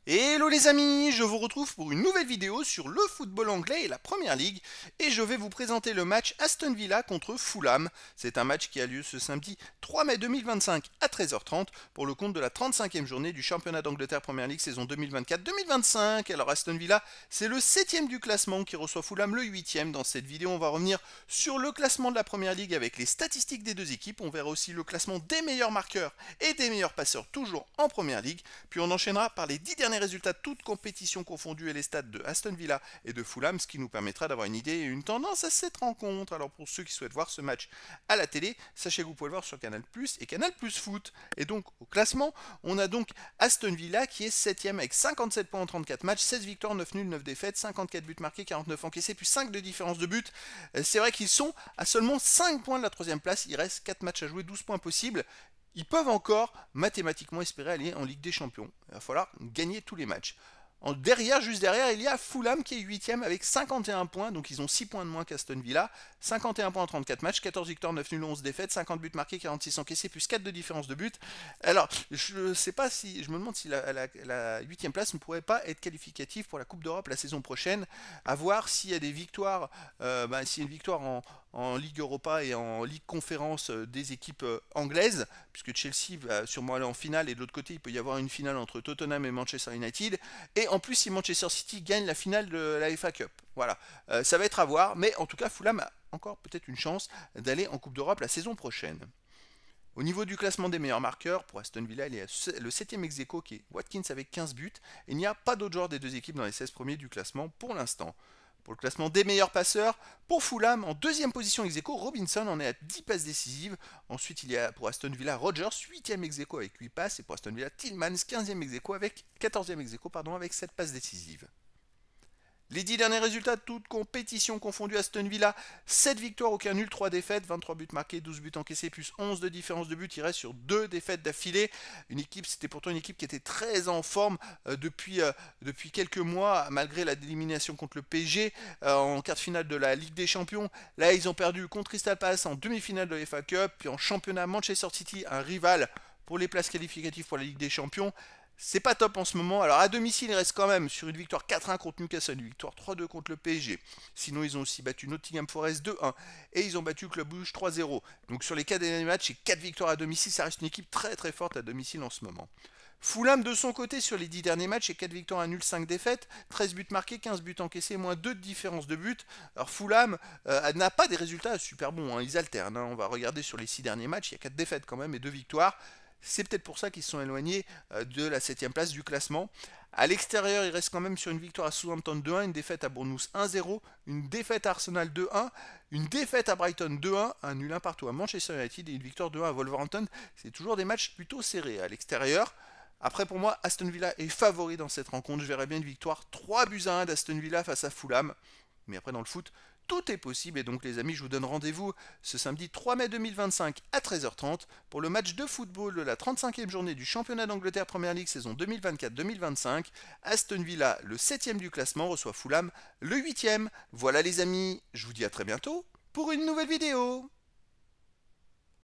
Hello les amis, je vous retrouve pour une nouvelle vidéo sur le football anglais et la Première Ligue et je vais vous présenter le match Aston Villa contre Fulham. C'est un match qui a lieu ce samedi 3 mai 2025 à 13h30 pour le compte de la 35e journée du championnat d'Angleterre Première Ligue saison 2024-2025. Alors Aston Villa, c'est le 7e du classement qui reçoit Fulham le 8e. Dans cette vidéo, on va revenir sur le classement de la Première Ligue avec les statistiques des deux équipes. On verra aussi le classement des meilleurs marqueurs et des meilleurs passeurs toujours en Première Ligue. Puis on enchaînera par les 10 derniers résultats de toutes compétitions confondues et les stats de Aston Villa et de Fulham, ce qui nous permettra d'avoir une idée et une tendance à cette rencontre. Alors pour ceux qui souhaitent voir ce match à la télé, sachez que vous pouvez le voir sur Canal Plus et Canal Plus Foot. Et donc au classement, on a donc Aston Villa qui est 7ème avec 57 points en 34 matchs, 16 victoires, 9 nuls, 9 défaites, 54 buts marqués, 49 encaissés, puis 5 de différence de but. C'est vrai qu'ils sont à seulement 5 points de la 3ème place, il reste 4 matchs à jouer, 12 points possibles. Ils peuvent encore mathématiquement espérer aller en Ligue des Champions. Il va falloir gagner tous les matchs. Derrière, juste derrière, il y a Fulham qui est 8ème avec 51 points, donc ils ont 6 points de moins qu'Aston Villa. 51 points en 34 matchs, 14 victoires, 9 nuls, 11 défaites, 50 buts marqués, 46 encaissés, plus 4 de différence de but. Alors, je sais pas si, je me demande si la 8ème place ne pourrait pas être qualificative pour la Coupe d'Europe la saison prochaine, à voir s'il y a des victoires, s'il y a une victoire en Ligue Europa et en Ligue Conférence des équipes anglaises, puisque Chelsea va sûrement aller en finale, et de l'autre côté, il peut y avoir une finale entre Tottenham et Manchester United. Et en plus, si Manchester City gagne la finale de la FA Cup. Voilà, ça va être à voir, mais en tout cas, Fulham a encore peut-être une chance d'aller en Coupe d'Europe la saison prochaine. Au niveau du classement des meilleurs marqueurs, pour Aston Villa, il y a le 7ème ex-aequo qui est Watkins avec 15 buts. Et il n'y a pas d'autres joueurs des deux équipes dans les 16 premiers du classement pour l'instant. Pour le classement des meilleurs passeurs, pour Fulham, en 2ème position ex-aequo, Robinson en est à 10 passes décisives. Ensuite, il y a pour Aston Villa Rogers, 8ème ex-aequo avec 8 passes. Et pour Aston Villa, Tillmans, 15ème ex-aequo avec 14ème ex-aequo, avec 7 passes décisives. Les 10 derniers résultats de toutes compétitions confondues, Aston Villa, 7 victoires, aucun nul, 3 défaites, 23 buts marqués, 12 buts encaissés, plus 11 de différence de but. Il reste sur 2 défaites d'affilée. C'était pourtant une équipe qui était très en forme depuis quelques mois, malgré l'élimination contre le PSG en quart de finale de la Ligue des Champions. Là, ils ont perdu contre Crystal Palace en demi-finale de FA Cup, puis en championnat Manchester City, un rival pour les places qualificatives pour la Ligue des Champions. C'est pas top en ce moment. Alors à domicile, ils restent quand même sur une victoire 4-1 contre Newcastle, une victoire 3-2 contre le PSG. Sinon, ils ont aussi battu Nottingham Forest 2-1 et ils ont battu Club Brugge 3-0. Donc sur les 4 derniers matchs, c'est 4 victoires à domicile. Ça reste une équipe très très forte à domicile en ce moment. Fulham de son côté sur les 10 derniers matchs, c'est 4 victoires, 1 nul, 5 défaites, 13 buts marqués, 15 buts encaissés, moins 2 de différence de but. Alors Fulham n'a pas des résultats super bons, hein, ils alternent. Hein. On va regarder sur les 6 derniers matchs, il y a 4 défaites quand même et 2 victoires. C'est peut-être pour ça qu'ils se sont éloignés de la 7ème place du classement. À l'extérieur, ils restent quand même sur une victoire à Southampton 2-1, une défaite à Bournemouth 1-0, une défaite à Arsenal 2-1, une défaite à Brighton 2-1, un nul 1 partout à Manchester United et une victoire 2-1 à Wolverhampton. C'est toujours des matchs plutôt serrés à l'extérieur. Après, pour moi, Aston Villa est favori dans cette rencontre. Je verrais bien une victoire 3-1 d'Aston Villa face à Fulham. Mais après, dans le foot, tout est possible. Et donc, les amis, je vous donne rendez-vous ce samedi 3 mai 2025 à 13h30 pour le match de football de la 35e journée du championnat d'Angleterre Première Ligue saison 2024-2025. Aston Villa, le 7ème du classement, reçoit Fulham, le 8ème. Voilà, les amis, je vous dis à très bientôt pour une nouvelle vidéo.